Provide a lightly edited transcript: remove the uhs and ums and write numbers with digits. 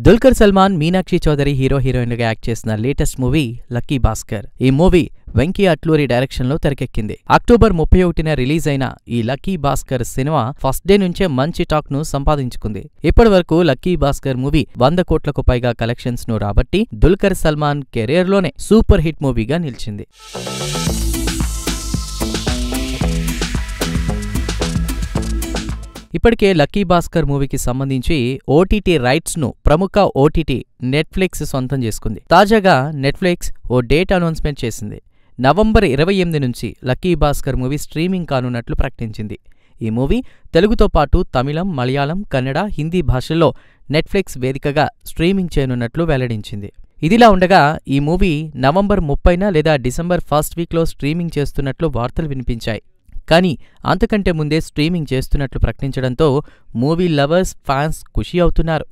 దుల్కర్ సల్మాన్, మీనాక్షి చౌదరి హీరోయిన్లుగా యాక్ట్ చేసిన latest movie lucky Bhaskar. ఈ మూవీ వెంకీ అట్లూరి డైరెక్షన్లో తెరకెక్కింది. అక్టోబర్ 31న రిలీజ్ అయిన ఈ lucky Bhaskar cinema first day నుంచే మంచి టాక్ ను సంపాదించుకుంది. ఇప్పటి వరకు లక్కీ భాస్కర్ మూవీ 100 కోట్లకు పైగా కలెక్షన్స్ ను రాబట్టి దుల్కర్ సల్మాన్ కెరీర్ లోనే సూపర్ హిట్ మూవీగా నిలిచింది. ఇప్పటికే లక్కీ భాస్కర్ మూవీకి సంబంధించి ఓటీటీ రైట్స్ ను ప్రముఖ ఓటీటీ నెట్ఫ్లిక్స్ సొంతం చేసుకుంది. తాజాగా నెట్ఫ్లిక్స్ ఓ డేట్ అనౌన్స్మెంట్ చేసింది. నవంబర్ 28 నుంచి లక్కీ భాస్కర్ మూవీ స్ట్రీమింగ్ కానున్నట్లు ప్రకటించింది. ఈ మూవీ తెలుగుతో పాటు తమిళం, మలయాళం, కన్నడ, హిందీ భాషల్లో నెట్ఫ్లిక్స్ వేదికగా స్ట్రీమింగ్ చేయనున్నట్లు వెల్లడించింది. ఇదిలా ఉండగా ఈ మూవీ నవంబర్ 30న లేదా డిసెంబర్ 1st వీక్లో స్ట్రీమింగ్ చేస్తున్నట్లు వార్తలు వినిపించాయి. కానీ అంతకంటే ముందే స్ట్రీమింగ్ చేస్తున్నట్లు ప్రకటించడంతో మూవీ లవర్స్, ఫ్యాన్స్ ఖుషి అవుతున్నారు.